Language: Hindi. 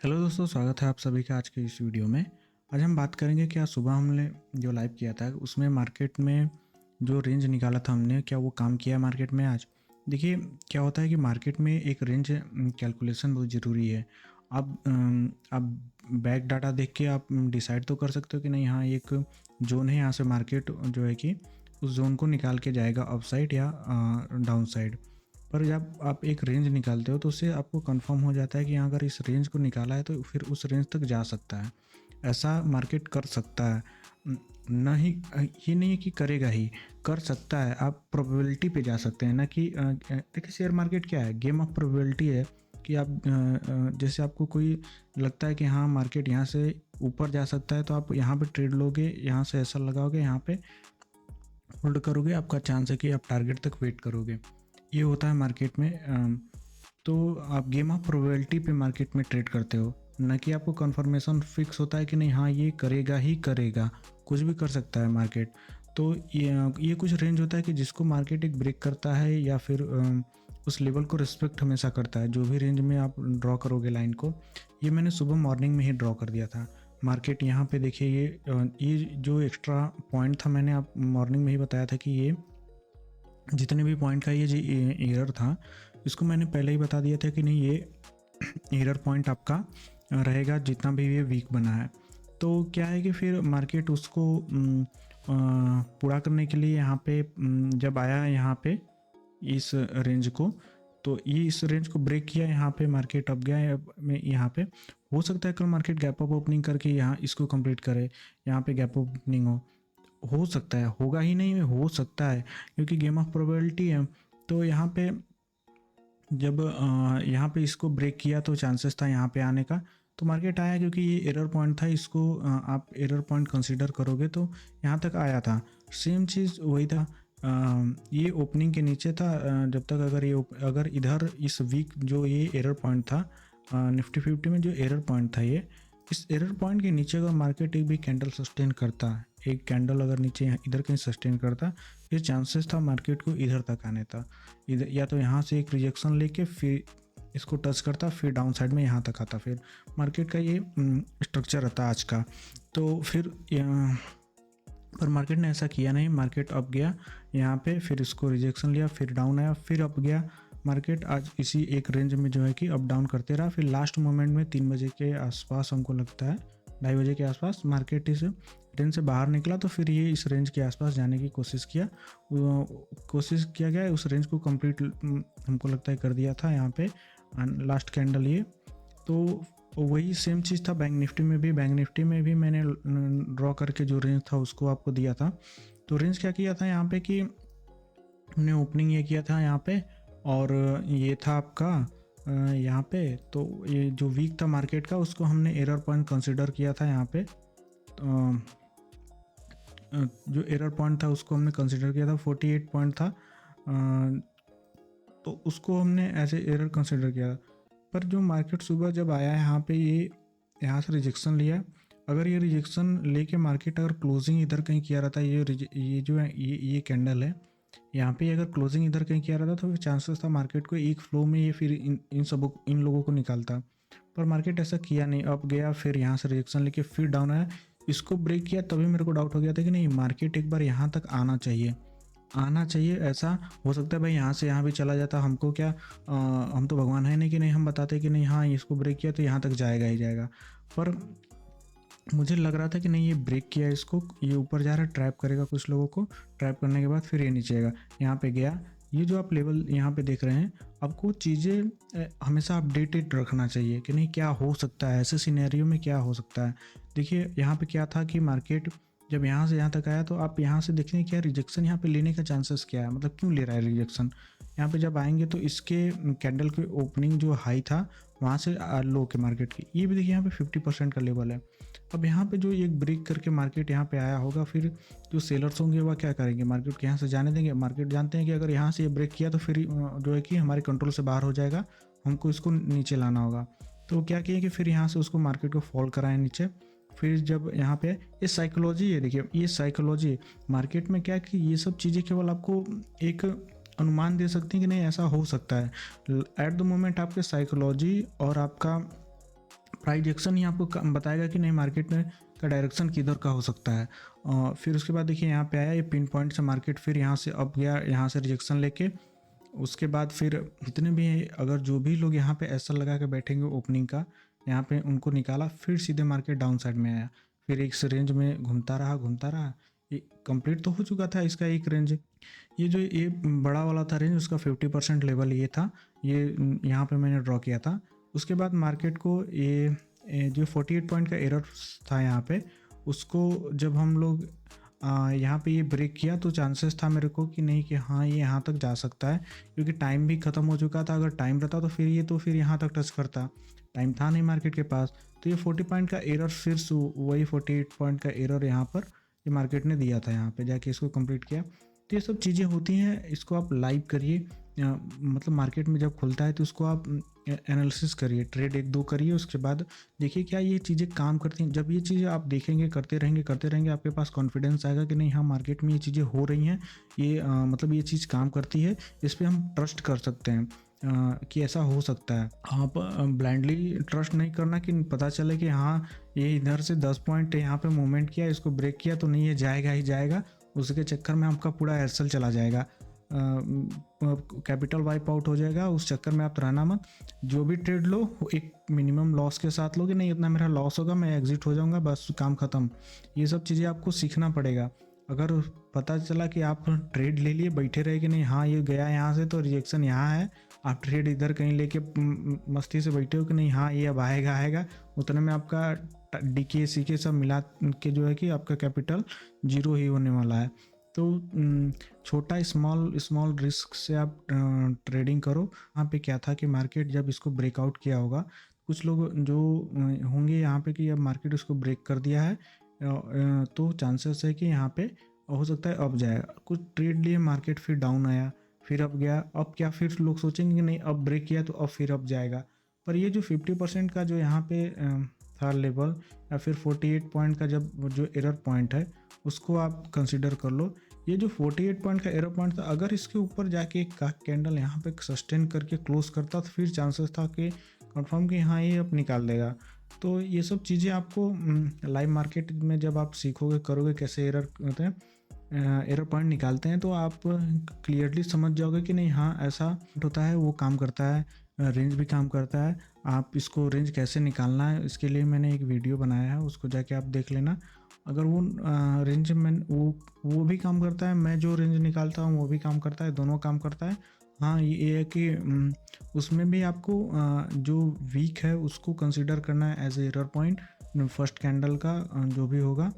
हेलो दोस्तों, स्वागत है आप सभी का आज के इस वीडियो में। आज हम बात करेंगे कि आज सुबह हमने जो लाइव किया था उसमें मार्केट में जो रेंज निकाला था हमने, क्या वो काम किया मार्केट में आज। देखिए, क्या होता है कि मार्केट में एक रेंज कैलकुलेशन बहुत ज़रूरी है। आप बैक डाटा देख के आप डिसाइड तो कर सकते हो कि नहीं, हाँ एक जोन है, यहाँ से मार्केट जो है कि उस जोन को निकाल के जाएगा अप साइड या डाउन साइड। पर जब आप एक रेंज निकालते हो तो उससे आपको कंफर्म हो जाता है कि हाँ, अगर इस रेंज को निकाला है तो फिर उस रेंज तक जा सकता है। ऐसा मार्केट कर सकता है, नहीं ये नहीं है कि करेगा ही, कर सकता है। आप प्रोबेबिलिटी पे जा सकते हैं ना कि देखिए, शेयर मार्केट क्या है, गेम ऑफ प्रोबेबिलिटी है कि आप जैसे आपको कोई लगता है कि हाँ मार्केट यहाँ से ऊपर जा सकता है तो आप यहाँ पे ट्रेड लोगे, यहाँ से ऐसा लगाओगे, यहाँ पे होल्ड करोगे, आपका चांस है कि आप टारगेट तक वेट करोगे। ये होता है मार्केट में। तो आप गेम ऑफ प्रोबेबिलिटी पे मार्केट में ट्रेड करते हो, न कि आपको कंफर्मेशन फिक्स होता है कि नहीं हाँ ये करेगा ही करेगा, कुछ भी कर सकता है मार्केट। तो ये कुछ रेंज होता है कि जिसको मार्केट एक ब्रेक करता है या फिर उस लेवल को रिस्पेक्ट हमेशा करता है। जो भी रेंज में आप ड्रॉ करोगे लाइन को, ये मैंने सुबह मॉर्निंग में ही ड्रॉ कर दिया था। मार्केट यहाँ पे देखिए, ये जो एक्स्ट्रा पॉइंट था मैंने आप मॉर्निंग में ही बताया था कि ये जितने भी पॉइंट का ये जो एरर था, इसको मैंने पहले ही बता दिया था कि नहीं ये एरर पॉइंट आपका रहेगा जितना भी ये वीक बना है। तो क्या है कि फिर मार्केट उसको पूरा करने के लिए यहाँ पे जब आया यहाँ पे इस रेंज को, तो ये इस रेंज को ब्रेक किया, यहाँ पे मार्केट अप गया है। यहाँ पे हो सकता है कल मार्केट गैप अप ओपनिंग करके यहाँ इसको कंप्लीट करे, यहाँ पे गैप अप ओपनिंग हो सकता है, होगा ही नहीं, हो सकता है क्योंकि गेम ऑफ प्रोबेबिलिटी है। तो यहाँ पे जब यहाँ पे इसको ब्रेक किया तो चांसेस था यहाँ पे आने का, तो मार्केट आया क्योंकि ये एरर पॉइंट था। इसको आप एरर पॉइंट कंसीडर करोगे तो यहाँ तक आया था। सेम चीज़ वही था, ये ओपनिंग के नीचे था। जब तक अगर इधर इस वीक जो ये एरर पॉइंट था निफ्टी 50 में, जो एरर पॉइंट था ये, इस एरर पॉइंट के नीचे अगर मार्केट एक भी कैंडल सस्टेन करता, एक कैंडल अगर नीचे इधर कहीं सस्टेन करता, फिर चांसेस था मार्केट को इधर तक आने था। इधर या तो यहाँ से एक रिजेक्शन लेके फिर इसको टच करता, फिर डाउन साइड में यहाँ तक आता। फिर मार्केट का ये स्ट्रक्चर रहता आज का। तो फिर पर मार्केट ने ऐसा किया नहीं, मार्केट अप गया यहाँ पे, फिर इसको रिजेक्शन लिया, फिर डाउन आया, फिर अप गया। मार्केट आज इसी एक रेंज में जो है कि अप डाउन करते रहा। फिर लास्ट मोमेंट में 3 बजे के आसपास, हमको लगता है 2:30 बजे के आसपास, मार्केट इस रेंज से बाहर निकला। तो फिर ये इस रेंज के आसपास जाने की कोशिश किया गया, उस रेंज को कंप्लीट हमको लगता है कर दिया था यहाँ पे लास्ट कैंडल ये। तो वही सेम चीज़ था बैंक निफ्टी में भी मैंने ड्रॉ करके जो रेंज था उसको आपको दिया था। तो रेंज क्या किया था यहाँ पे कि हमने ओपनिंग ये किया था यहाँ पे, और ये था आपका यहाँ पे। तो ये जो वीक था मार्केट का, उसको हमने एरर पॉइंट कंसिडर किया था यहाँ पे। जो एरर पॉइंट था उसको हमने कंसिडर किया था, 48 पॉइंट था, तो उसको हमने ऐसे एरर कंसिडर किया। पर जो मार्केट सुबह जब आया यहाँ पे, ये यहाँ से रिजेक्शन लिया। अगर ये रिजेक्शन लेके मार्केट अगर क्लोजिंग इधर कहीं किया रहता, ये जो है ये कैंडल है, यहाँ पे अगर क्लोजिंग इधर कहीं किया रहता तो फिर चांसेस था मार्केट को एक फ्लो में ये फिर इन लोगों को निकालता। पर मार्केट ऐसा किया नहीं, अप गया, फिर यहाँ से रिजेक्शन लेके फिर डाउन आया, इसको ब्रेक किया। तभी मेरे को डाउट हो गया था कि नहीं, मार्केट एक बार यहाँ तक आना चाहिए। ऐसा हो सकता है भाई यहाँ से यहाँ भी चला जाता, हमको क्या, हम तो भगवान है नहीं कि नहीं हम बताते कि नहीं हाँ इसको ब्रेक किया तो यहाँ तक जाएगा ही जाएगा। पर मुझे लग रहा था कि नहीं, ये ब्रेक किया, इसको ये ऊपर जा रहा है, ट्रैप करेगा कुछ लोगों को, ट्रैप करने के बाद फिर ये नीचे आएगा। यहाँ पे गया, ये जो आप लेवल यहाँ पे देख रहे हैं, आपको चीज़ें हमेशा अपडेटेड रखना चाहिए कि नहीं क्या हो सकता है, ऐसे सिनेरियो में क्या हो सकता है। देखिए यहाँ पे क्या था कि मार्केट जब यहाँ से यहाँ तक आया तो आप यहाँ से देखें क्या रिजेक्शन यहाँ पे लेने का चांसेस क्या है, मतलब क्यों ले रहा है रिजेक्शन। यहाँ पे जब आएंगे तो इसके कैंडल के ओपनिंग जो हाई था वहाँ से लो के मार्केट की, ये भी देखिए यहाँ पे 50% का लेवल है। अब यहाँ पे जो एक ब्रेक करके मार्केट यहाँ पे आया होगा, फिर जो सेलर्स होंगे वह क्या करेंगे, मार्केट के यहाँ से जाने देंगे। मार्केट जानते हैं कि अगर यहाँ से ये ब्रेक किया तो फिर जो है कि हमारे कंट्रोल से बाहर हो जाएगा, हमको इसको नीचे लाना होगा। तो क्या किया कि फिर यहाँ से उसको मार्केट को फॉल कराएं नीचे। फिर जब यहाँ पे ये साइकोलॉजी है, देखिए ये साइकोलॉजी मार्केट में क्या कि ये सब चीज़ें केवल आपको एक अनुमान दे सकती हैं कि नहीं ऐसा हो सकता है। एट द मोमेंट आपके साइकोलॉजी और आपका प्राइस एक्शन ही आपको बताएगा कि नहीं मार्केट में का डायरेक्शन किधर का हो सकता है। फिर उसके बाद देखिए यहाँ पे आया ये पिन पॉइंट से मार्केट, फिर यहाँ से अप गया, यहाँ से रिजेक्शन लेके उसके बाद फिर जितने भी अगर जो भी लोग यहाँ पे ऐसा लगा के बैठेंगे ओपनिंग का, यहाँ पे उनको निकाला, फिर सीधे मार्केट डाउन साइड में आया, फिर एक रेंज में घूमता रहा। ये कंप्लीट तो हो चुका था इसका एक रेंज। ये जो ये बड़ा वाला था रेंज, उसका 50% लेवल ये था, ये यहाँ पे मैंने ड्रॉ किया था। उसके बाद मार्केट को ये जो 48 पॉइंट का एरर था यहाँ पे, उसको जब हम लोग यहाँ पे ये ब्रेक किया तो चांसेस था मेरे को कि नहीं कि हाँ ये यहाँ तक जा सकता है, क्योंकि टाइम भी ख़त्म हो चुका था। अगर टाइम रहता तो फिर यहाँ तक टच करता, टाइम था नहीं मार्केट के पास। तो ये 40 पॉइंट का एरर, फिर वही 48 पॉइंट का एरर यहाँ पर ये मार्केट ने दिया था, यहाँ पे जाके इसको कंप्लीट किया। तो ये सब चीज़ें होती हैं, इसको आप लाइव करिए, मतलब मार्केट में जब खुलता है तो उसको आप एनालिसिस करिए, ट्रेड 1-2 करिए, उसके बाद देखिए क्या ये चीज़ें काम करती हैं। जब ये चीज़ें आप देखेंगे, करते रहेंगे, आपके पास कॉन्फिडेंस आएगा कि नहीं हाँ मार्केट में ये चीज़ें हो रही हैं, ये मतलब ये चीज़ काम करती है, इस पर हम ट्रस्ट कर सकते हैं कि ऐसा हो सकता है। आप ब्लाइंडली ट्रस्ट नहीं करना कि पता चले कि हाँ ये इधर से 10 पॉइंट यहाँ पे मूवमेंट किया, इसको ब्रेक किया तो नहीं ये जाएगा ही जाएगा, उसके चक्कर में आपका पूरा एयरसेल चला जाएगा, कैपिटल वाइप आउट हो जाएगा। उस चक्कर में आप रहना मत। जो भी ट्रेड लो एक मिनिमम लॉस के साथ लोगे, नहीं इतना मेरा लॉस होगा मैं एग्जिट हो जाऊंगा, बस काम ख़त्म। ये सब चीज़ें आपको सीखना पड़ेगा। अगर पता चला कि आप ट्रेड ले लिए, बैठे रहे कि नहीं हाँ ये गया यहाँ से तो रिजेक्शन यहाँ है, आप ट्रेड इधर कहीं लेके मस्ती से बैठे हो कि नहीं हाँ ये अब आएगा, उतने में आपका डीके सीके सब मिला के जो है कि आपका कैपिटल जीरो ही होने वाला है। तो छोटा स्मॉल रिस्क से आप ट्रेडिंग करो। यहाँ पे क्या था कि मार्केट जब इसको ब्रेकआउट किया होगा, कुछ लोग जो होंगे यहाँ पे कि अब मार्केट इसको ब्रेक कर दिया है, तो चांसेस है कि यहाँ पे हो सकता है अब जाएगा। कुछ ट्रेड लिए मार्केट फिर डाउन आया, फिर अब गया, अब क्या फिर लोग सोचेंगे कि नहीं अब ब्रेक किया तो अब फिर अब जाएगा। पर ये जो 50% का जो यहाँ पे था लेवल, या फिर 48 पॉइंट का जब जो एरर पॉइंट है उसको आप कंसिडर कर लो। ये जो 48 पॉइंट का एरर पॉइंट था, अगर इसके ऊपर जाके एक कैंडल यहाँ पे सस्टेन करके क्लोज करता तो फिर चांसेस था कि कंफर्म कि हाँ ये अब निकाल देगा। तो ये सब चीज़ें आपको लाइव मार्केट में जब आप सीखोगे करोगे कैसे एरर होते हैं, एरर पॉइंट निकालते हैं, तो आप क्लियरली समझ जाओगे कि नहीं हाँ ऐसा होता है, वो काम करता है, रेंज भी काम करता है। आप इसको रेंज कैसे निकालना है इसके लिए मैंने एक वीडियो बनाया है, उसको जाके आप देख लेना। अगर वो रेंज में वो भी काम करता है, मैं जो रेंज निकालता हूँ वो भी काम करता है, दोनों काम करता है। हाँ ये है कि उसमें भी आपको जो वीक है उसको कंसिडर करना है as a error point, first candle का जो भी होगा